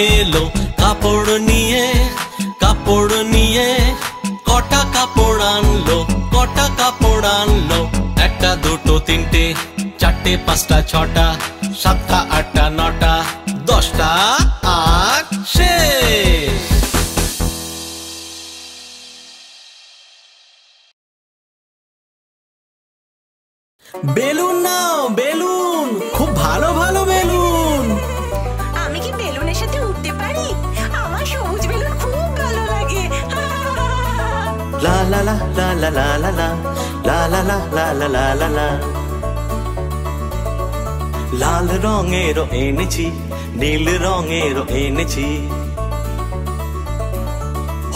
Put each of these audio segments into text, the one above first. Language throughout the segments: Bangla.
এলো কাপড় নিয়ে কটা কাপড় আনলো একটা দুটো তিনটে চারটে পাঁচটা ছটা সাতটা আটটা নটা দশটা আর শেষ। বেলুন নাও, বেলুন, খুব ভালো ভালো বেলুন। আমি কি বেলুনের সাথে উঠতে পারি? আমার সবুজ বেলুন খুব ভালো লাগে। লা লা লা লা লা লা লা লা লা লা লা লা লা লা লা লা। লাল রঙেরও এনেছি, নীল রঙেরও এনেছি,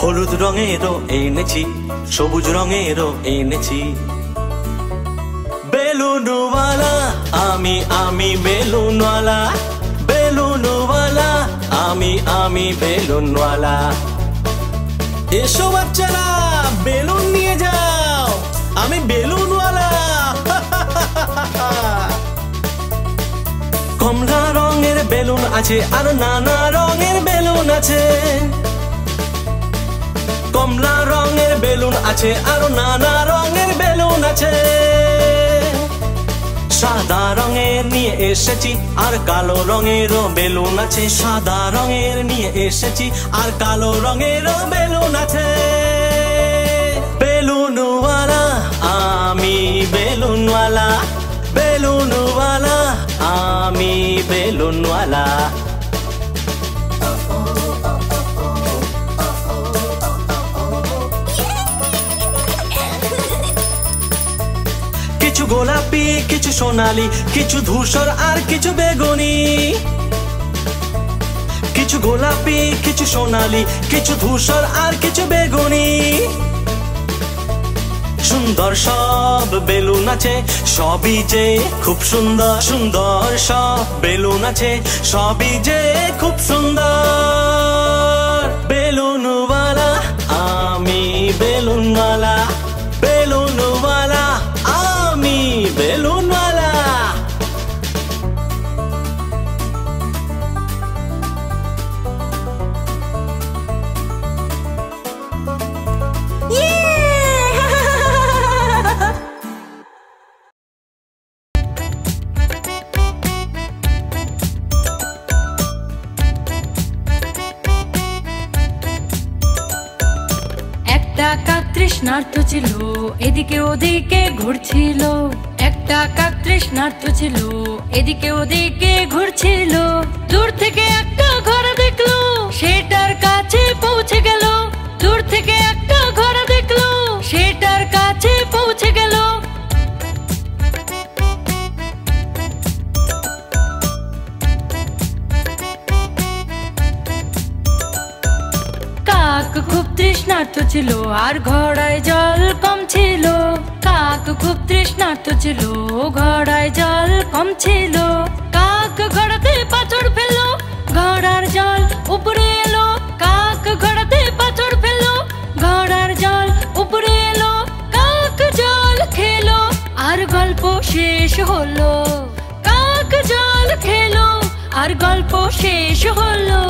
হলুদ রঙেরও এনেছি, সবুজ রঙেরও এনেছি। বেলুনওয়ালা আমি বেলুনওয়ালা, বেলুনওয়ালা আমি বেলুনওয়ালা। এসো বাচ্চারা, বেলুন নিয়ে যাও, আমি বেলুনওয়ালা। কমলা রঙের বেলুন আছে আর নানা রঙের বেলুন আছে, কমলা রঙের বেলুন আছে আর নানা রঙের বেলুন আছে। সাদা রঙের নিয়ে এসেছি আর কালো রঙেরও বেলুন আছে, সাদা রঙের নিয়ে এসেছি আর কালো রঙেরও বেলুন আছে। বেলুনওয়ালা আমি বেলুনওয়ালা, বেলুনওয়ালা আমি বেলুনওয়ালা। কিছু গোলাপি, কিছু সোনালি, কিছু ধূসর আর কিছু বেগুনি, কিছু গোলাপি, কিছু সোনালি, কিছু ধূসর আর কিছু বেগুনি। সুন্দর সব বেলুন আছে, সবই যে খুব সুন্দর, সুন্দর সব বেলুন আছে, সবই যে খুব সুন্দর। বেলুনওয়ালা আমি বেলুনওয়ালা, বেলুনওয়ালা আমি বেলুনওয়ালা। একটা কাক তৃষ্ণার্ত ছিল, এদিকে ওদিকে ঘুরছিল, একটা কাক তৃষ্ণার্ত ছিল, এদিকে ওদিকে ঘুরছিল। দূর থেকে একটা ঘোড়া দেখলো, সেটার কাছে পৌঁছে গেল, দূর থেকে একটা ঘোড়া দেখলো, সেটার কাছে পৌঁছে গেল। কাক খুব তৃষ্ণার্ত ছিল আর ঘোড়ায় জল কম ছিল, কাক খুব তৃষ্ণার্ত ছিল, ঘোড়ায় জল কম ছিল। কাক ঘোড়াতে পাথর ফেললো, ঘোড়ার জল উপরে এলো, কাক ঘোড়াতে পাথর ফেললো, ঘোড়ার জল উপরে এলো। কাক জল খেলো আর গল্প শেষ হলো, কাক জল খেলো আর গল্প শেষ হলো।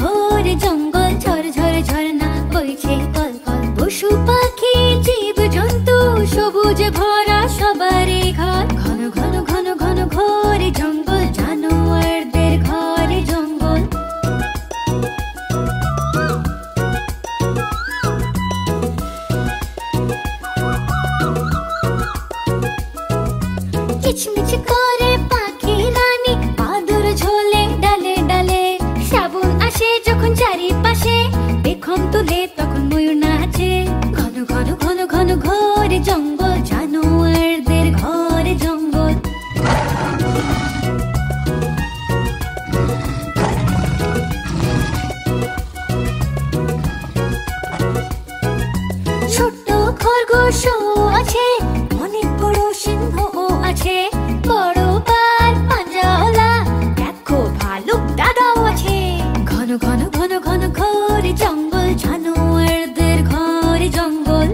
ঘোর জঙ্গল, ঝরঝর ঝরনা বইছে কলকল, পশু পাখি জীব জন্তু সবুজ ভরা সবারই ঘর। ঘন ঘন ঘন ঘন ঘোর জঙ্গল, জানোয়ারদের ঘর জঙ্গল। কিচমিচ করে পাখি রানী, বাদুর ঝোলে ডালে ডালে, শ্রাবণ আসে যখন চারিপাশে, পেখম তুলে তখন ময়ূর নাচে। ঘন ঘন ঘন ঘন ঘোর জঙ্গল, জানোয়ারদের ঘর জঙ্গল। ছোট্ট খরগোশও আছে, অনেক বড় সিংহও আছে, বড় পার পাঞ্জাওয়ালা, দেখো ভালুক দাদাও আছে। জঙ্গল, জানোয়ারদের ঘরে জঙ্গল।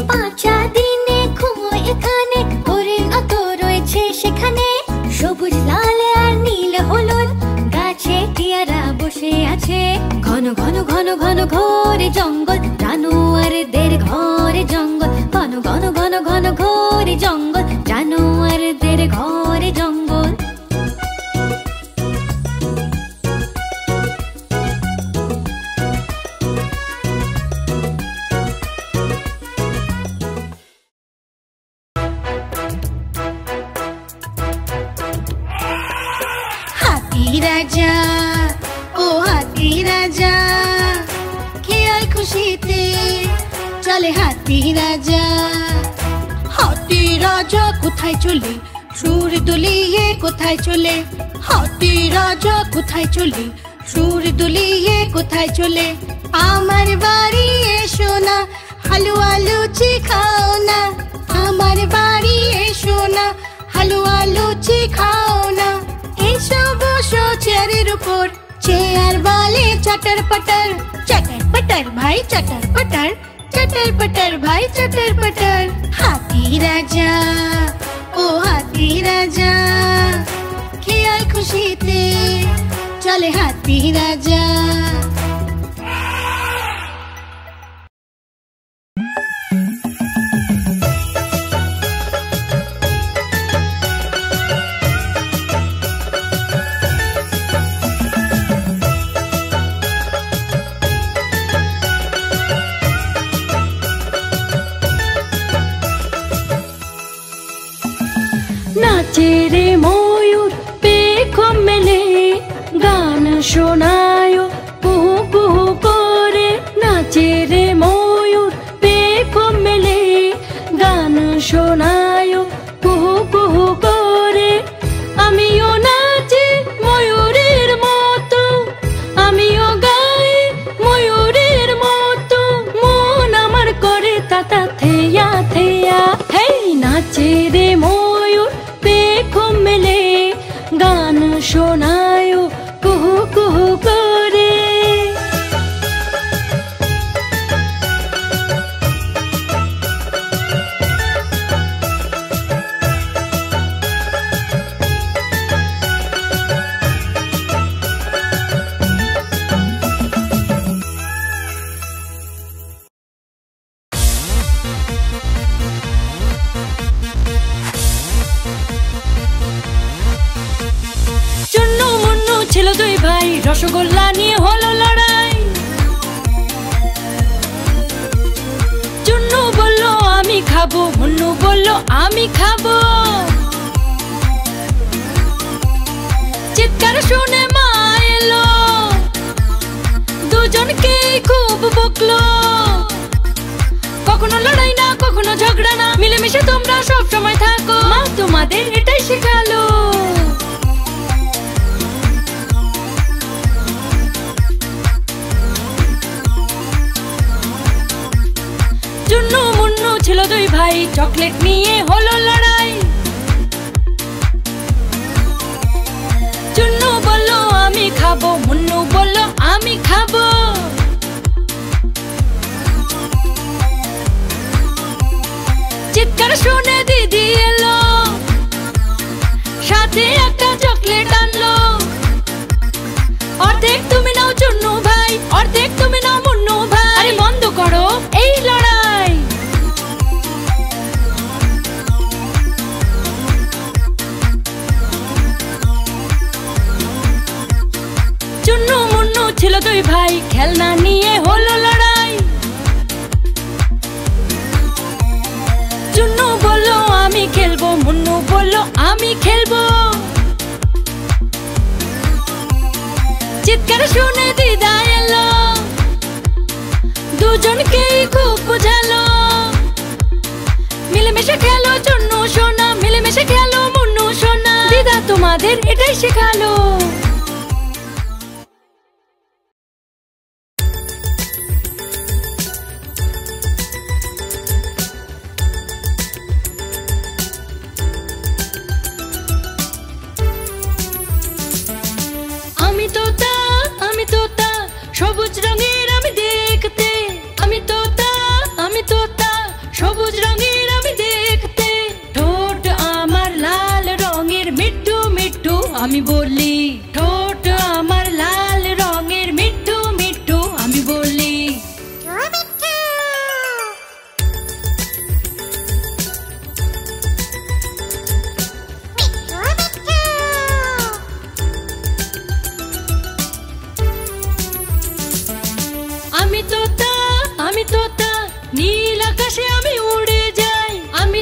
পাঁচা দিনে ঘুমোয় এখানে, হরিণ অত রয়েছে সেখানে। সবুজ লাল আর নীল হলুদ গাছে টিয়ারা বসে আছে। ঘন ঘন ঘন ঘন ঘোরে জঙ্গল, জানোয়ারদের ঘরে জঙ্গল। ঘন ঘন ঘন ঘন ঘোরে জঙ্গল, জানোয়ারদের ঘরে জঙ্গল। হাতি রাজা, ও হাতি রাজা, খেয়াল খুশিতে চলে হাতি রাজা। হাতি রাজা কোথায় চলে, সুর দুলিয়ে কোথায় চলে। হাতি রাজা কোথায় চলে, সুর দুলিয়ে কোথায় চলে। আমার বাড়ি এসো না, হালুয়া লুচি খাও না। আমার বাড়ি এসো না, হালুয়া লুচি খাও না। এসো বসো চেয়ারের উপর, চেয়ার বলে চটর পটর। চটর পটর ভাই চটর পটর, চটর পটর ভাই চটর পটর। হাতি রাজা, ও হাতি রাজা, খেয়াল খুশিতে চলে হাতি রাজা। নাচে রে ময়ূর পেখম মেলে, গান শোনায় কুহু কুহু করে। নাচে রে ময়ূর পেখম মেলে, গান শোনায় কুহু কুহু করে। আমিও নাচি ময়ূরের মতো, আমিও গাই ময়ূরের মতো। মন আমার করে তাতা থেয়া থেয়া। হেই নাচে রে ময়ূর পেখম মেলে, গান শোনায় কুহু কুহু করে। চুন্নু মুন্নু ছিল দুই ভাই, রসগোল্লা নিয়ে হলো লড়াই। চুন্নু বলল আমি খাবো, মুন্নু বলল আমি খাবো। চিৎকার শুনে মা এলো, দুজনকেই খুব বকলো। কখনো লড়াই না, কখনো ঝগড়া না, মিলেমিশে তোমরা সব সময় থাকো। মা তোমাদের এটাই শেখালো। চুন্নু মুন্নু ছিল দুই ভাই, চকলেট নিয়ে হলো লড়াই। চুন্নু বলল আমি খাবো, মুন্নু বলল আমি খাবো। চিৎকার শুনে দিদি এলো, সাথে একটা চকলেট আনলো। অর্ধেক তুমি নাও চুন্নু ভাই, অর্ধেক তুমি নাও মুন্নু ভাই। আরে বন্ধ করো এই লড়াই। চুন্নু মুন্নু ছিল দুই ভাই, খেলনা নিয়ে হলো লড়াই। চুন্নু বলল আমি খেলবো, মুন্নু বলল আমি খেলবো। চিৎকার শুনে দিদা এলো, দুজনকেই খুব বোঝালো। মিলেমিশে খেলো চুন্নু সোনা, মিলেমিশে খেলো মুন্নু সোনা। দিদা তোমাদের এটাই শেখালো। আমি বলি ঠোঁট আমার লাল রঙের মিঠু মিঠু আমি বলি আমি তোতা নীল আকাশে আমি উড়ে যাই আমি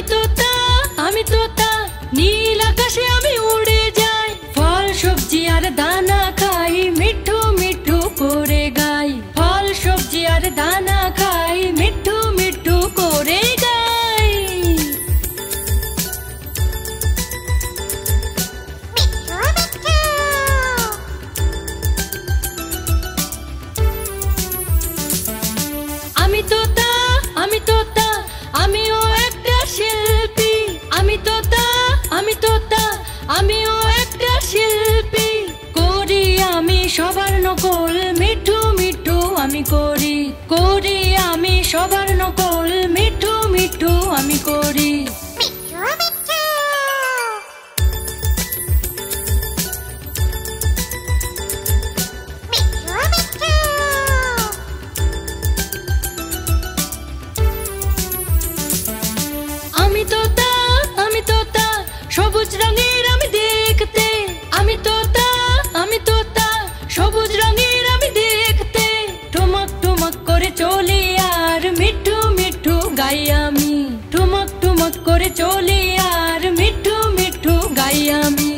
তোতা নীল আকাশে আমি উড়ে যাই ফল সবজি আর দানা খাই মিঠু মিঠু করে গাই ফল সবজি আর দানা খাই মিঠু মিঠু করে গাই আমি তোতা আমিও একটা শিল্পী আমি তোতা আমিও একটা শিল্পী করি আমি সবার নকল মিঠু মিঠু আমি করি আমি সবার নকল মিঠু মিঠু আমি করি আমি তোতা সবুজ রঙের আমি দেখতে আমি তোতা সবুজ রঙের আমি দেখতে ঠুমক ঠুমক করে চলি আর মিঠু মিঠু গাই আমি ঠুমক ঠুমক করে চলি আর মিঠু মিঠু গাই আমি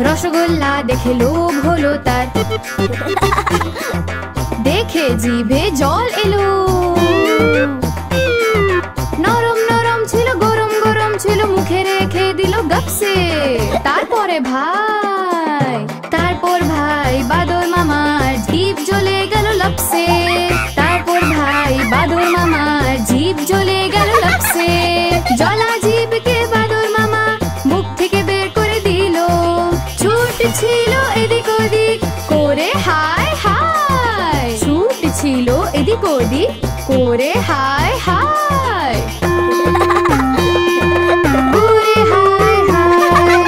রসগোল্লা দেখে লোভ হলো তার দেখে জিভে জল এলো নরম নরম ছিল গরম গরম ছিল মুখে রেখে দিল গপসে তারপর ভাই বাদর মামার জিভ জ্বলে গেল লপসে তারপর ভাই বাদর মামার জিভ জ্বলে গেল লপসে জলা জিভকে বাদর মামা মুখ থেকে বের করে দিল ছিল এদিক ওদিক করে হায় হায় ছুট ছিল এদিক ওদিক করে হায় হায় করে হায় হায়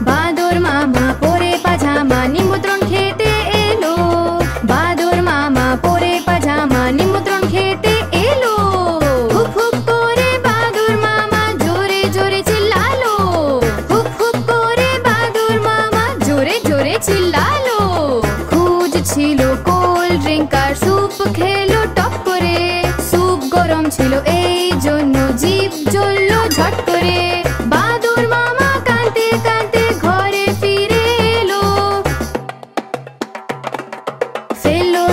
বাদর মামা পরে পাজামা নিমন্ত্রণ খেতে এলো বাদর মামা পরে পাজামা নিমন্ত্রণ খেতে এলো হুপ হুপ করে বাদর মামা জোরে জোরে চিল্লালো হুপ হুপ করে বাদর মামা জোরে জোরে চিল্লালো খুঁজছিল কোল্ড ড্রিঙ্ক আর স্যুপ খেলো টপ করে স্যুপ গরম ছিল এই জন্য জিভ জ্বললো ঝট করে বাদর মামা কাঁদতে কাঁদতে ঘরে ফিরে এলো ফেললো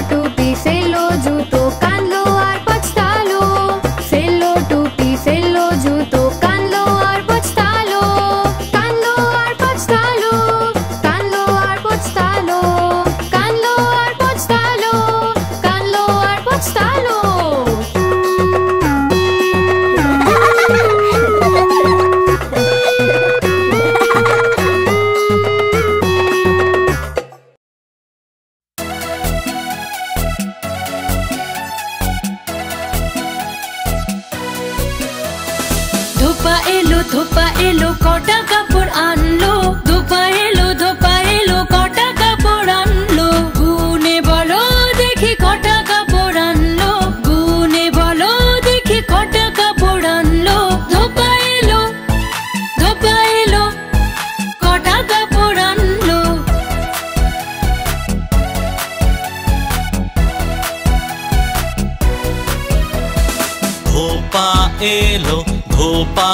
এলো ধোপা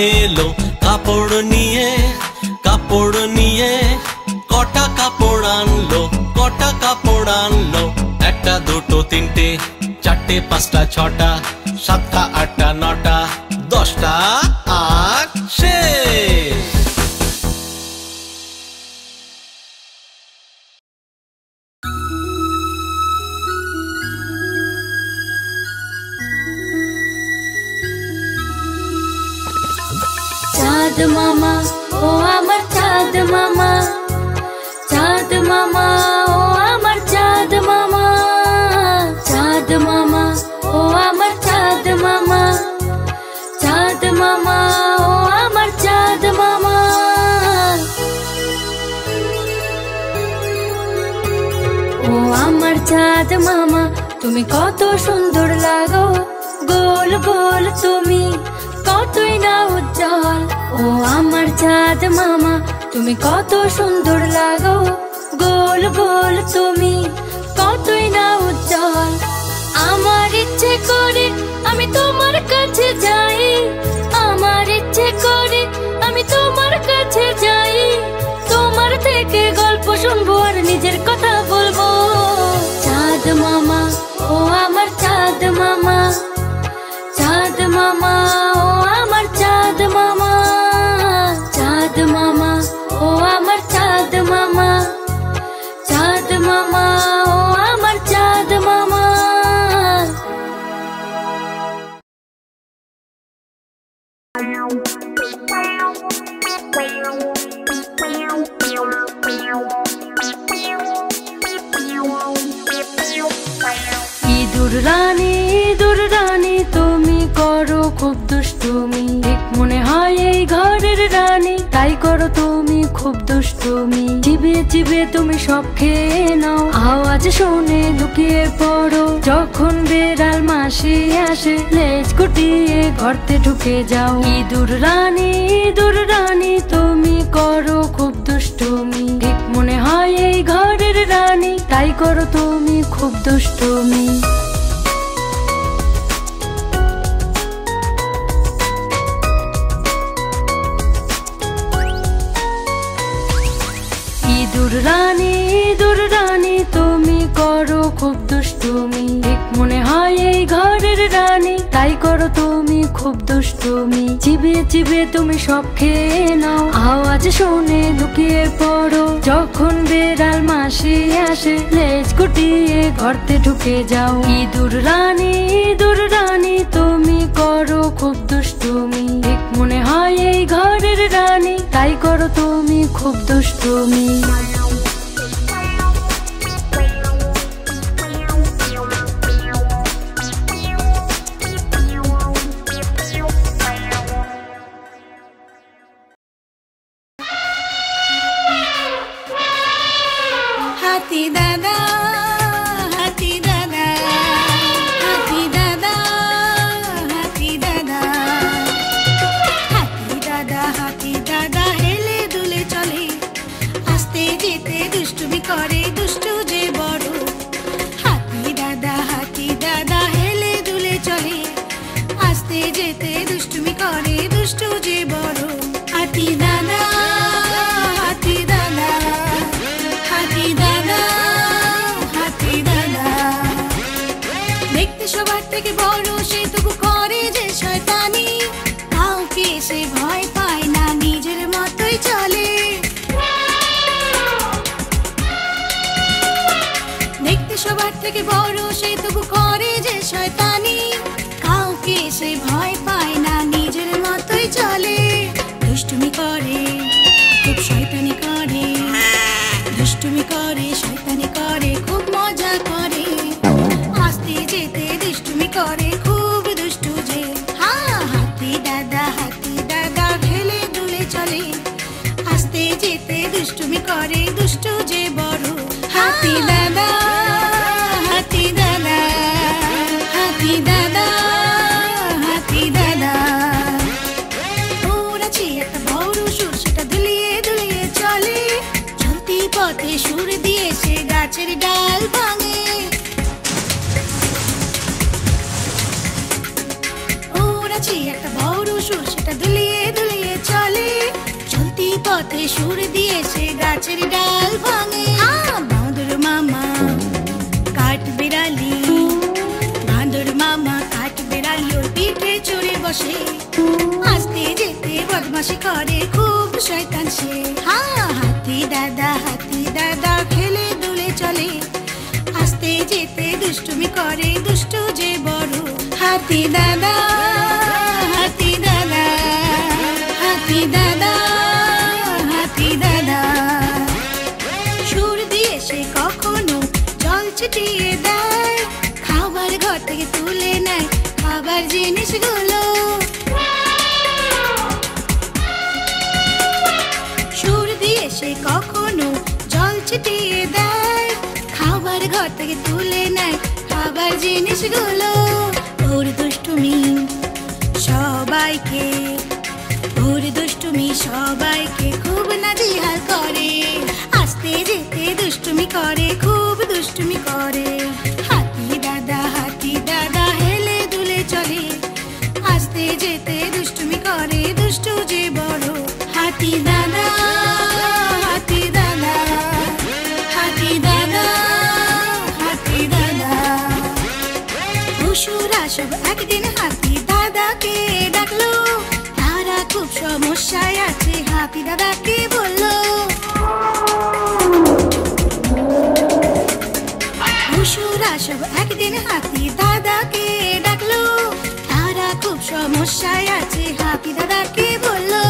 এলো কাপড় নিয়ে কটা কাপড় আনলো একটা দুটো তিনটে চারটে পাঁচটা ছটা সাতটা আটটা নটা দশটা আর শেষ। চাঁদ মামা ও আমার চাঁদ মামা, চাঁদ মামা ও আমার চাঁদ মামা, চাঁদ মামা ও আমার চাঁদ মামা, চাঁদ মামা ও আমার চাঁদ মামা। ও আমার চাঁদ মামা তুমি কত সুন্দর লাগো, গোল গোল তুমি কতই না উজ্জ্বল। ও আমার চাঁদ মামা তুমি কত সুন্দর লাগো, গোল গোল তুমি কতই না উজ্জ্বল। আমার ইচ্ছে করে আমি তোমার কাছে যাই, আমার ইচ্ছে করে আমি তোমার কাছে যাই, তোমার থেকে গল্প শুনবো আর নিজের কথা বলবো। চাঁদ মামা ও আমার চাঁদ মামা, চাঁদ মামা ও আমার চাঁদ মামা, চাঁদ মামা ও আমার চাঁদ মামা, চাঁদ মামা ও আমার চাঁদ মামা। ইঁদুর রানী তুমি করো খুব দুষ্টুমি, ঠিক মনে হয় এই ঘরের রানী, তাই করো তুমি খুব দুষ্টুমি। চিবিয়ে চিবিয়ে তুমি সব খেয়ে নাও, আওয়াজ শুনে লুকিয়ে পড়ো, যখন বেড়াল মাসি আসে লেজ গুটিয়ে গর্তে ঢুকে যাও। ইঁদুর রানী তুমি করো খুব দুষ্টুমি, ঠিক মনে হয় এই ঘরের রানী, তাই করো তুমি খুব দুষ্টুমি। ইঁদুর রানী তুমি করো খুব দুষ্টুমি, ঠিক মনে হয় এই ঘরের রানী, তাই করো তুমি খুব দুষ্টুমি। চিবিয়ে চিবিয়ে তুমি সব খেয়ে নাও, আওয়াজ শুনে লুকিয়ে পড়ো, যখন বেড়াল মাসি আসে লেজ গুটিয়ে গর্তে ঢুকে যাও। ইঁদুর রানী তুমি করো খুব দুষ্টুমি, ঠিক মনে হয় এই ঘরের রানী, তাই করো তুমি খুব দুষ্টুমি। হাতি দাদা হাতি দাদা হাতি দাদা হাতি দাদা হাতি দাদা হাতি দাদা হেলে দুলে চলে, আস্তে যেতে দুষ্টুমি করে দুষ্টু যে বড়। হাতি দাদা হেলে দুলে চলে, আস্তে যেতে দুষ্টুমি করে দুষ্টু যে বড়। হাতি দাদা হাতি দাদা হাতি দাদা হাতি দাদা, দেখতে সবার থেকে বড় সে তবু করে যে শয়তানি, কাউকে সে ভয় পায় না নিজের মতোই চলে। দেখতে সবার থেকে বড় সে তবু করে যে শয়তানি, কাউকে সে ভয় পায় না নিজের মতোই চলে। দুষ্টুমি করে খুব শয়তানি করে, দুষ্টুমি করে শয়তানি করে খুব মজা করে, আস্তে যেতে দুষ্টুমি করে খুব দুষ্টু যে। হাতি দাদা ঢেলে দুলে চলে, আস্তে যেতে দুষ্টুমি করে দুষ্টু যে বড়। হাতি দাদা হাতি দাদা হাতি দাদা হাতি দাদা, ওরাছে একটা বড় সুর, সেটা দুলিয়ে দুলিয়ে চলে, চলতি পথে সুর দিয়ে সে গাছের ডাল ভাঙে। ওরা আছে একটা বড় সুর, সেটা দুলিয়ে দুলিয়ে চলে। চলতি পথে সুর দিয়ে সে গাছের ডাল ভাঙে। বাঁদর মামা কাঠ বিড়ালি, বাঁদর মামা কাঠ বিড়ালি ওর পিঠে চড়ে বসে। আস্তে যেতে বদমাশি করে, খুব শয়তান সে। হাতি দাদা খেলে দুলে চলে। আস্তে যেতে দুষ্টুমি করে, দুষ্টু যে বড়। হাতি দাদা হাতি দাদা হাতি দাদা হাতি দাদা। সুর দিয়ে সে কখনো জল ছিটিয়ে দেয়, খাবার ঘর থেকে তুলে নেয় খাবার জিনিসগুলো। সুর দিয়ে সে কখনো জল ছিটিয়ে দেয়, খাবার ঘর থেকে তুলে নেয় খাবার জিনিসগুলো। ওর দুষ্টুমি সবাইকে, ওর দুষ্টুমি সবাইকে খুব নাজেহাল করে। আস্তে যেতে দুষ্টুমি করে, খুব দুষ্টুমি করে। হাতি দাদা হেলে দুলে চলে। আস্তে যেতে দুষ্টুমি করে, দুষ্টু যে বড়। হাতি দাদা হাতি দাদা হাতি দাদা হাতি দাদা। পশুরা সব একদিন হাতি দাদাকে ডাকলো। তারা খুব সমস্যায় আছে, হাতি দাদাকে বললো। পশুরা সব একদিন হাতি দাদাকে ডাকলো। তারা খুব সমস্যায় আছে, হাতি দাদাকে বললো।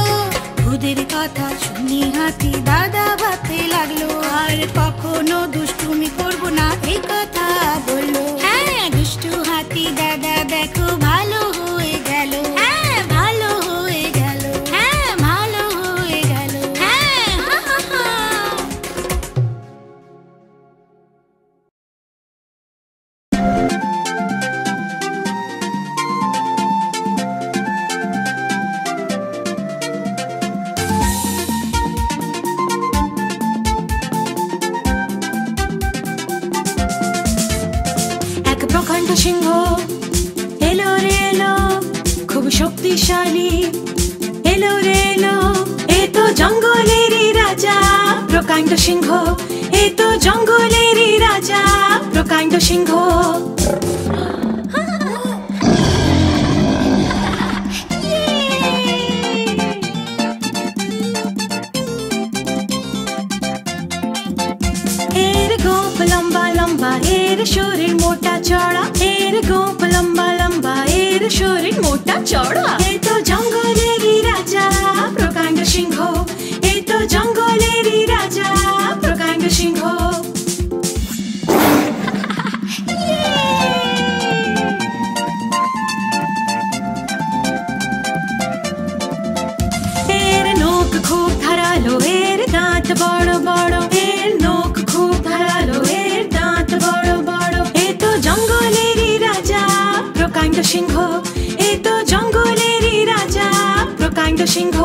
ওদের কথা শুনি হাতি দাদা ভাবতে লাগলো, আর কখনো দুষ্টুমি করবো না এই কথা বললো। হ্যাঁ দুষ্টু হাতি দাদা দেখো ভালো হয়ে গেল। হ্যাঁ ভালো হয়ে গেল। হ্যাঁ ভালো হয়ে গেল। হ্যাঁ প্রকাণ্ড সিংহ এলো রে এলো, খুব শক্তিশালী এলো রে এলো। এ তো জঙ্গলেরই রাজা প্রকাণ্ড সিংহ, এ তো জঙ্গলেরই রাজা প্রকাণ্ড সিংহ। এর গোপ লম্বা লম্বা, এর শরীর মোটা চড়া। এর গোপ লম্বা লম্বা, এর শরীর মোটা চড়া। এ তো জঙ্গলেরই রাজা প্রকাণ্ড সিংহ, এ তো জঙ্গলেরই রাজা প্রকাণ্ড সিংহ। এর নখ খুব ধারালো, এর দাঁত বড় বড়। এর নখ খুব ধারালো, এর দাঁত বড় বড়। এ তো জঙ্গলেরই রাজা প্রকাণ্ড সিংহ, এ তো জঙ্গলেরই রাজা প্রকাণ্ড সিংহ।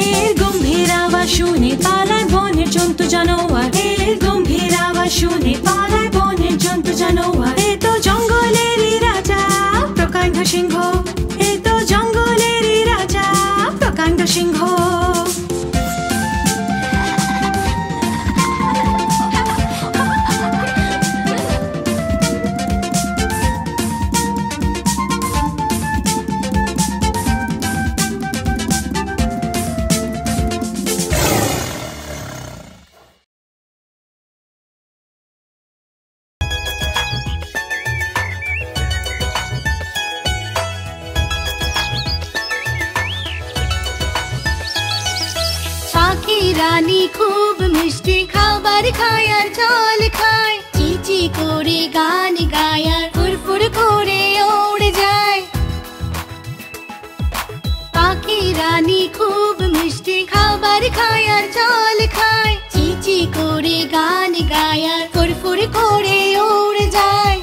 এর গম্ভীর আওয়াজ শুনে পালায় বনের জন্তু জানোয়ার। এর গম্ভীর আওয়াজ শুনে পালায় বনের জন্তু জানোয়ার। এ তো জঙ্গলেরই রাজা প্রকাণ্ড সিংহ, এ তো জঙ্গলেরই রাজা প্রকাণ্ড সিংহ। রানী খুব মিষ্টি খাবার খায় আর জল খায়। চিচি করে গান গায় আর ফুরফুর করে উড়ে যায়। পাখি রানী খুব মিষ্টি খাবার খায় আর জল খায়। চিচি করে গান গায় আর ফুরফুর করে উড়ে যায়।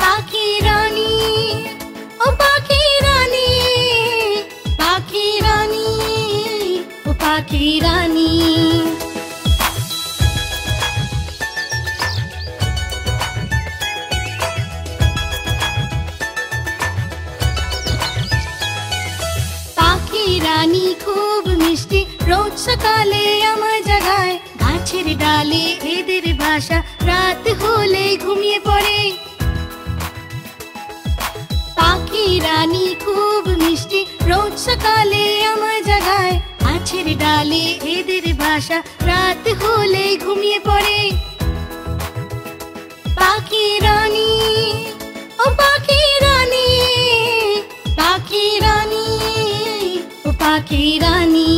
পাখি রানী ও পাখি রানী, পাখি রানী। সকালে আমায় জাগায় গাছের ডালে এদের ভাষা রাত হলে ঘুমিয়ে পড়ে পাখি রানী খুব মিষ্টি রোজ সকালে আমায় জাগায় গাছের ডালে এদের ভাষা রাত হলে ঘুমিয়ে পড়ে পাখি রানী ও পাখি রানী পাখি রানী ও পাখি রানী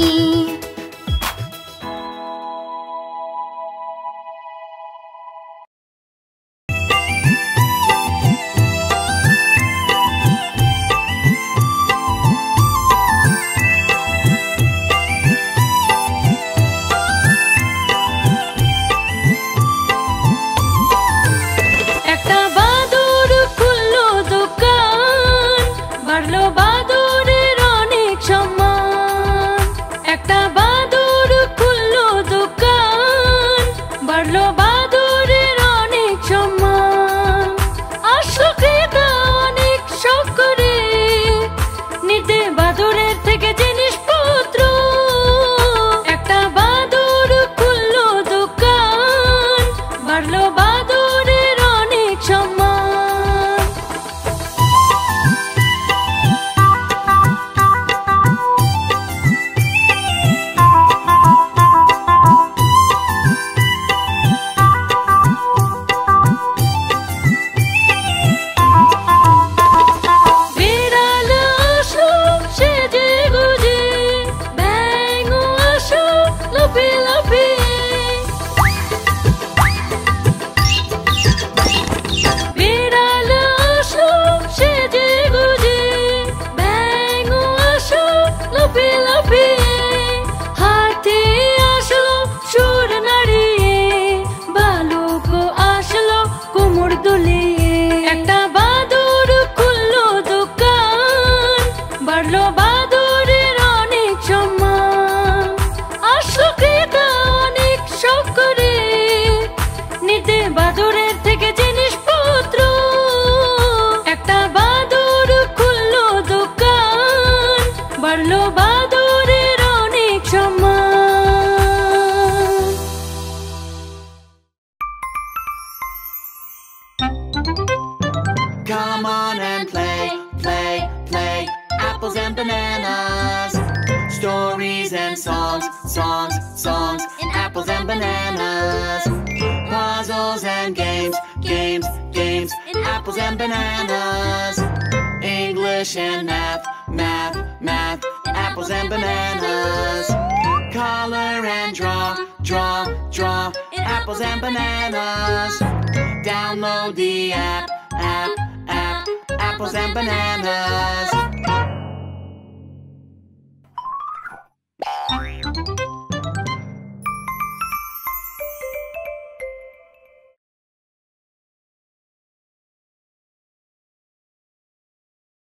Come on and play, play, play. Apples and bananas. Stories and songs, songs, songs. In apples and bananas. Puzzles and games, games, games. In apples and bananas. English and math, math, math. In apples and bananas. Color and draw, draw, draw. In apples and bananas. Download the app, app, app. Apples and bananas.